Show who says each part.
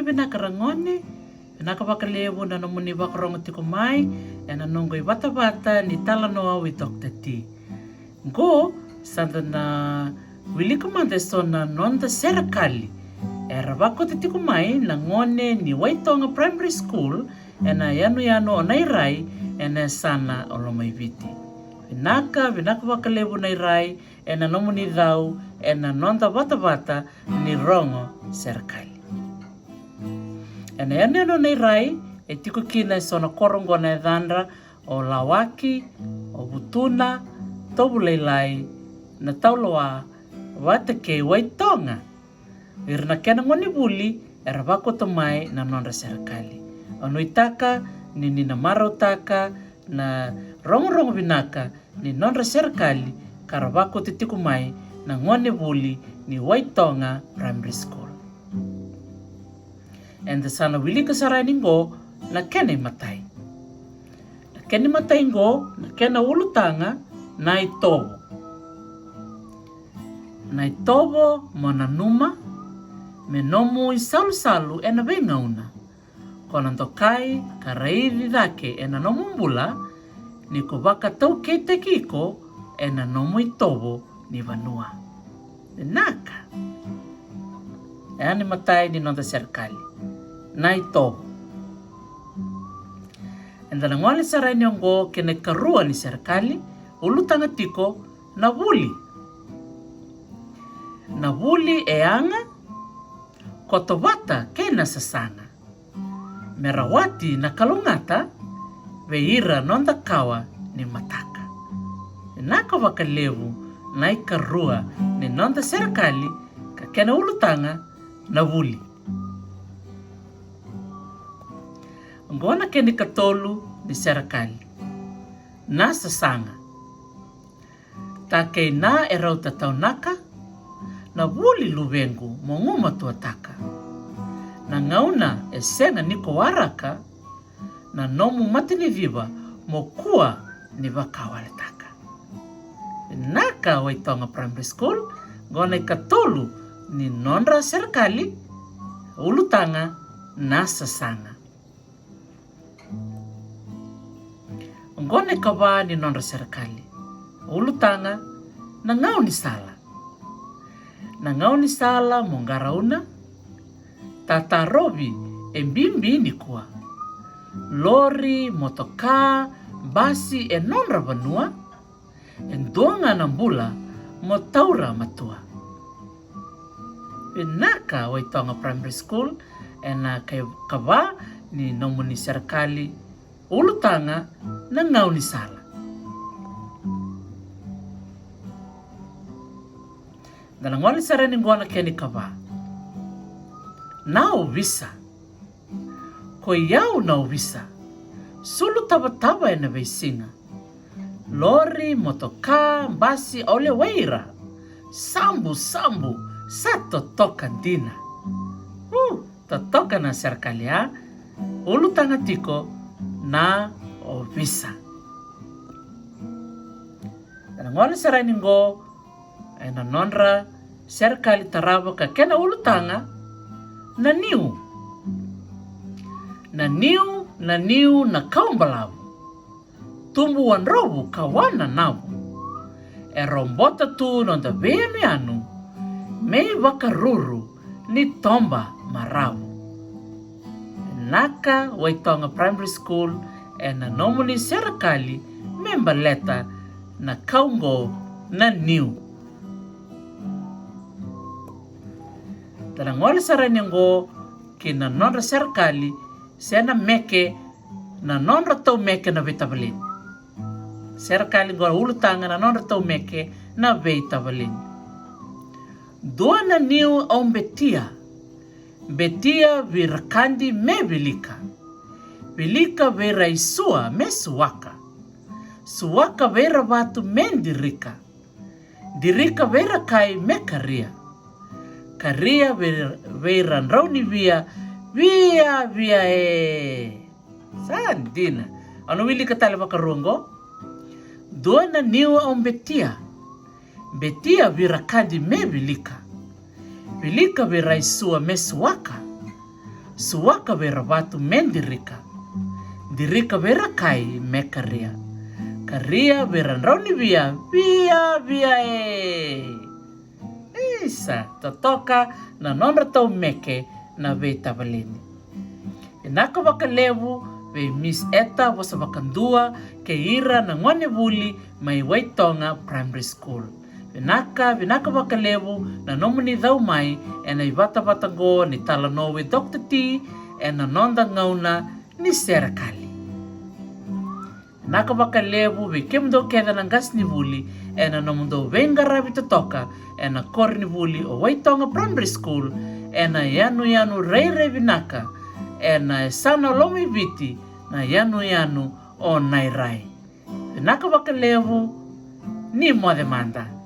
Speaker 1: Vinaka rangone, Vinaka vakalevu na nomuni vakarongo tiko mai, na nongo I vata ni tala noa wi Dr. T. Go, sanda na wilika mandeso na nonda Serekali. Era vako tiko mai na ngone ni Waitoga Primary School, na Yanuyanu o Nairai, na Yasana o Lomaiviti. Vinaka vakalevu Nairai, na nomuni dhau, na nonda vata ni rongo Serekali. Na Yanuyanu Nairai, tiko kina sona korongo na dhandra o lawaki, o butuna, tobulelai, na tauloa, watake Waitoga. Irna kena gonevuli, era vako tomai na nonda Serekali. O Nuitaka, ni nina marotaka, na rongo Vinaka, ni nonda Serekali, karavako titiku mai, na gonevuli, ni Waitoga Primary School. And the sana wilika saraningo, na kena matai. Na kena matai ngo, na kena ulutanga, na itobo. Na itobo mona numa, me nomu I salu na vengauna. Kona tokai, karaivi dhake na nomu BULA, ni ko vakauta keite kiko, na nomu itobo ni vanua. Vinaka. Ni matai ni nonda Serekali. Na itobo. And the ngole sarai nyongo kene karua ni Serekali, ulutanga tiko na vuli. Na vuli anga, kotovata kena sasanga. Merawati na kalungata, veira nonda kawa ni mataka. Vinaka vakalevu na ikarua ni nonda Serekali, ka kena ulutanga na vuli. Ngona keni katolu ni Serekali. Na sasanga. Take na erauta taunaka, na vuli luvengu monguma tuataka. Na ngauna senga niko waraka, na nomu matini viva mokua ni vakauta. Vinaka Waitoga Primary School, ngona katolu ni nonda Serekali, ulutanga na sasanga. Ngone kawa ni nonda Serekali, ulutanga na Gaunisala. Na Gaunisala mongarauna, tatarobi mbimbi ni kuwa. Lori, motoka, basi nonra vanua, ndonga na BULA motaura matua. Vinaka Waitoga Primary School, na kawa ni nomuni Serekali, ulutanga na Gaunisala. Dala ngole sarani ngona keni kava. Nao visa. Ko yau nao visa. Sulu taba na veisinga. Lori, motoka, basi ole weira. Sambu, sa totoka dina. Totoka na Serekali ya. Ulutanga tiko na o visa. Dala ngole sarani ngo, na nonda Serekali tarava ka kena ulutanga na niu. Na niu na kaumbalavu. Tumbuan robu kawana navu. Rombota tu nonda Yanuyanu, mei vakaruru ni tomba maravu. Vinaka Waitoga Primary School, na nomuni Serekali, membaleta na kaungo na niu. Tala ngole sarani ngo kina nonda Serekali, sena Meke na Nodratou Meke na Veitavaleni. Serekali ngora ulutanga na Nodratou Meke na Veitavaleni. Dua na niu au Betia virakandi me vilika. Vilika vera isua me suwaka. Suwaka vera vatu men dirika. Dirika vera kai me karia. Karia vera nrauni via San dina. Ano wili ka tala makarungo? Dua na niu au Betia virakandi me vilika. Vilika viraisua mesuaka. suaka vera watu men dirika. Dirika vera kai meka ria. Karia vera nrauni via Isa, totoka na Nodratou Meke na Veitavaleni. Vinaka vakalevu ve Ms Eta Vosavakadua ke ira na gonevuli Mai Waitoga Primary School. Vinaka vakalevu na nomuni dhau mai e na Veitavaleni ni talanoa Nodratou e na nonda ngauna ni Serekali. Vinaka vakalevu ve kemdo keda na gasnivuli e na nomundo vengaravi totoka e na kornivuli o Waitoga Primary School e na Yanuyanu Vinaka e na Yasana na Yanuyanu o Nairai. Vinaka vakalevu ni mo demanda.